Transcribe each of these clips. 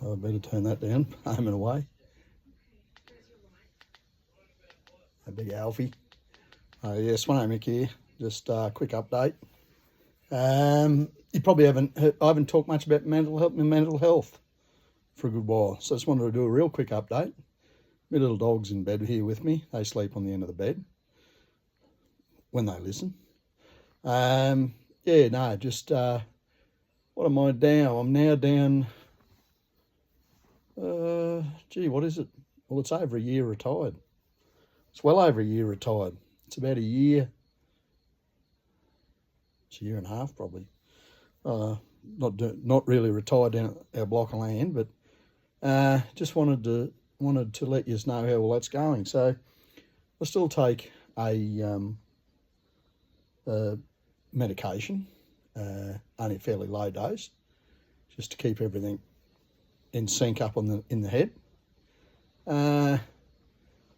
I better turn that down. Home and away. A big Alfie. Yeah, Swanee Mick here. Just a quick update. You probably haven't heard, I haven't talked much about mental health for a good while. So I just wanted to do a real quick update. My little dog's in bed here with me. They sleep on the end of the bed when they listen. Yeah, no, just what am I down? I'm now down, what is it? Well, it's over a year retired. It's well over a year retired. It's about a year. It's a year and a half probably. Not really retired down at our block of land, but just wanted to let you know how well that's going. So I still take a medication, only a fairly low dose, just to keep everything in sync up in the head.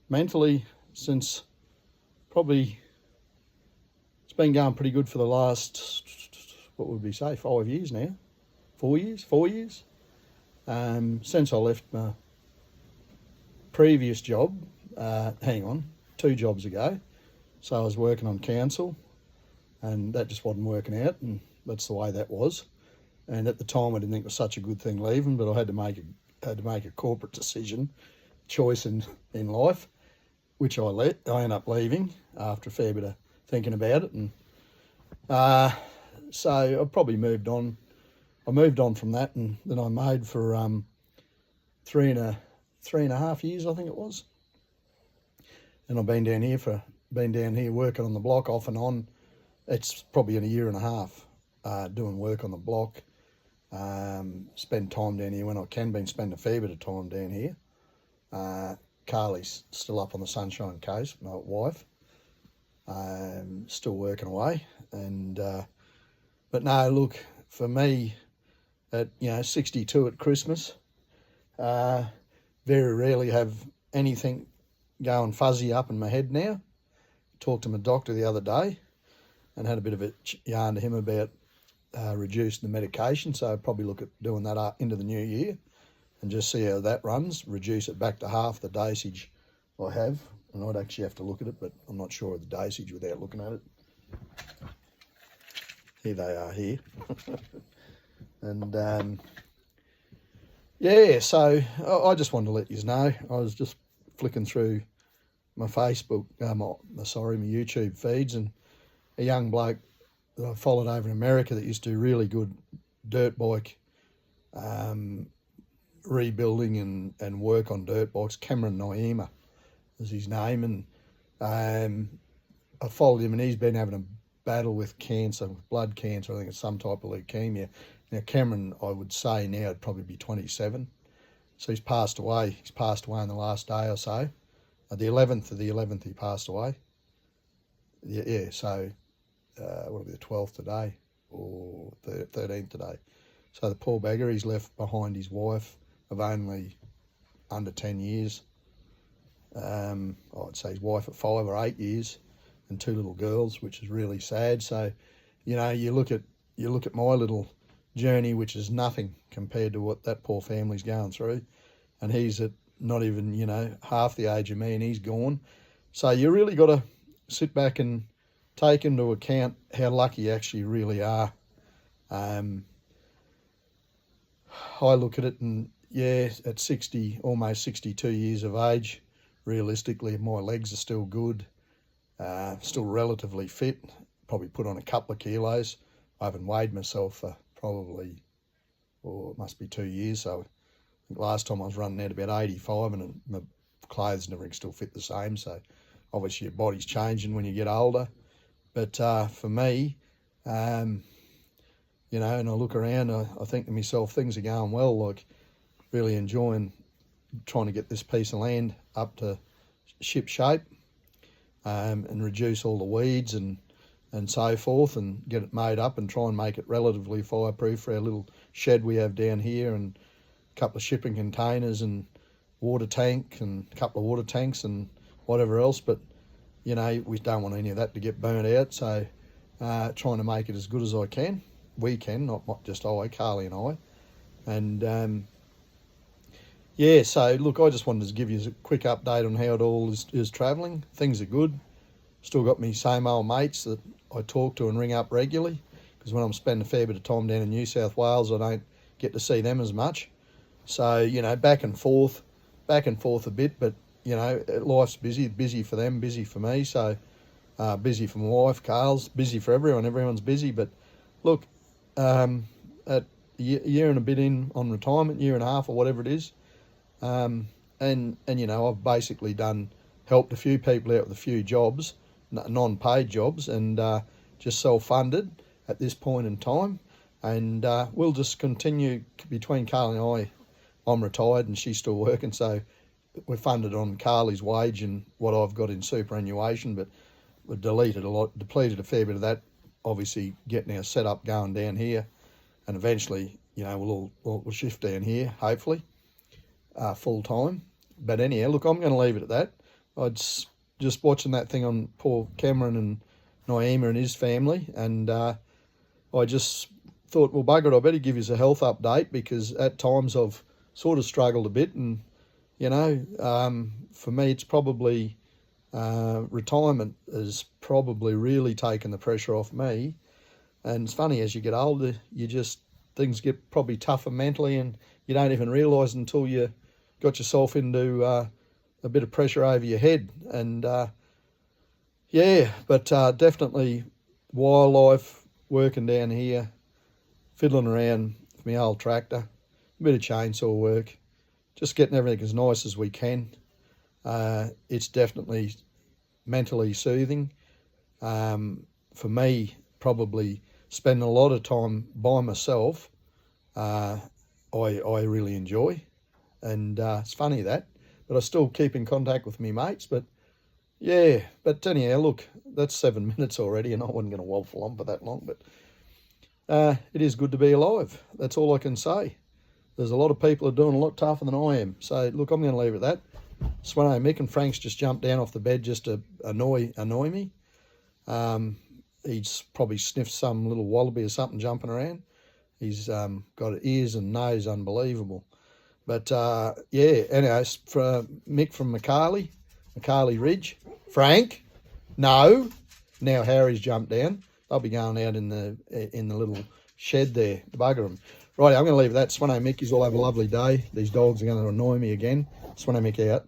Mentally, since probably it's been going pretty good for the last, what would we say, 5 years now? 4 years? 4 years? Since I left my previous job, 2 jobs ago. So I was working on council and that just wasn't working out, and that's the way that was. And at the time I didn't think it was such a good thing leaving, but I had to make a corporate decision, choice in life, which I ended up leaving after a fair bit of thinking about it. And so I probably moved on. I moved on from that, and then I made for three and a half years, I think it was. And I've been down here working on the block off and on. It's probably in a year and a half doing work on the block. Spend time down here when I can. Been spending a fair bit of time down here. Carly's still up on the Sunshine Coast, my wife. Still working away, and but no, look, for me, at 62 at Christmas, very rarely have anything going fuzzy up in my head now. Talked to my doctor the other day and had a bit of a yarn to him about reducing the medication, so I'd probably look at doing that into the new year and just see how that runs, reduce it back to half the dosage I have. And I'd actually have to look at it, but I'm not sure of the dosage without looking at it. Here they are here. And yeah, so I just wanted to let you know. I was just flicking through my Facebook, my YouTube feeds, and a young bloke that I followed over in America that used to do really good dirt bike rebuilding and work on dirt bikes, Cameron Naima is his name, and I followed him, and he's been having a battle with cancer, with blood cancer. I think it's some type of leukemia. Now Cameron, I would say now would probably be 27, so he's passed away. He's passed away in the last day or so. The 11th of the 11th he passed away. Yeah, so what'll be the 12th today, or 13th today. So the poor beggar, he's left behind his wife of only under 10 years. I'd say his wife at 5 or 8 years, and 2 little girls, which is really sad. So, you look at my little journey, which is nothing compared to what that poor family's going through, and he's at not even half the age of me, and he's gone. So you really got to sit back and take into account how lucky you actually really are. I look at it, and yeah, at 60, almost 62 years of age, realistically, my legs are still good, still relatively fit, probably put on a couple of kilos. I haven't weighed myself for probably, it must be 2 years, so I think last time I was running at about 85, and my clothes and everything still fit the same, so obviously your body's changing when you get older. But for me, and I look around, I think to myself, things are going well, like really enjoying trying to get this piece of land up to ship shape, and reduce all the weeds and so forth, and get it made up and try and make it relatively fireproof for our little shed we have down here, and a couple of shipping containers and water tank and a couple of water tanks and whatever else. But we don't want any of that to get burnt out, so trying to make it as good as I can. We can, not just I, Carly and I. And Yeah, so look, I just wanted to give you a quick update on how it all is travelling. Things are good. Still got me same old mates that I talk to and ring up regularly, because when I'm spending a fair bit of time down in New South Wales, I don't get to see them as much. So, you know, back and forth a bit, but, you know, life's busy for them, busy for me. So, busy for my wife, Carl's, busy for everyone's busy. But look, at a year and a bit in on retirement, year and a half or whatever it is, and you know, I've basically helped a few people out with a few jobs, non-paid jobs, and just self-funded at this point in time. And we'll just continue between Carly and I. I'm retired and she's still working, so we're funded on Carly's wage and what I've got in superannuation, but we've depleted a fair bit of that, obviously getting our setup going down here, and eventually, you know, we'll shift down here, hopefully, full time. But anyhow, look, I'm going to leave it at that. I'd just watching that thing on poor Cameron and Naima and his family, and I just thought, well, bugger it, I better give you a health update, because at times I've sort of struggled a bit, and, you know, for me, it's probably, retirement has probably really taken the pressure off me. And it's funny, as you get older, things get probably tougher mentally, and you don't even realise until you got yourself into a bit of pressure over your head. And yeah, but definitely wildlife, working down here, fiddling around with my old tractor, a bit of chainsaw work, just getting everything as nice as we can. It's definitely mentally soothing. For me, probably spending a lot of time by myself, I really enjoy. And it's funny that, but I still keep in contact with me mates. But yeah, but anyhow, look, that's 7 minutes already, and I wasn't going to waffle on for that long. But it is good to be alive. That's all I can say. There's a lot of people who are doing a lot tougher than I am. So look, I'm going to leave it at that. Swano, Mick and Frank's just jumped down off the bed just to annoy me. He's probably sniffed some little wallaby or something jumping around. He's got ears and nose unbelievable. But yeah, anyways, for Mick from Macquarie Ridge. Frank, no. Now Harry's jumped down. They'll be going out in the little shed there. Bugger them. Right, I'm going to leave that. Swano Mick, all have a lovely day. These dogs are going to annoy me again. Swano Mick out.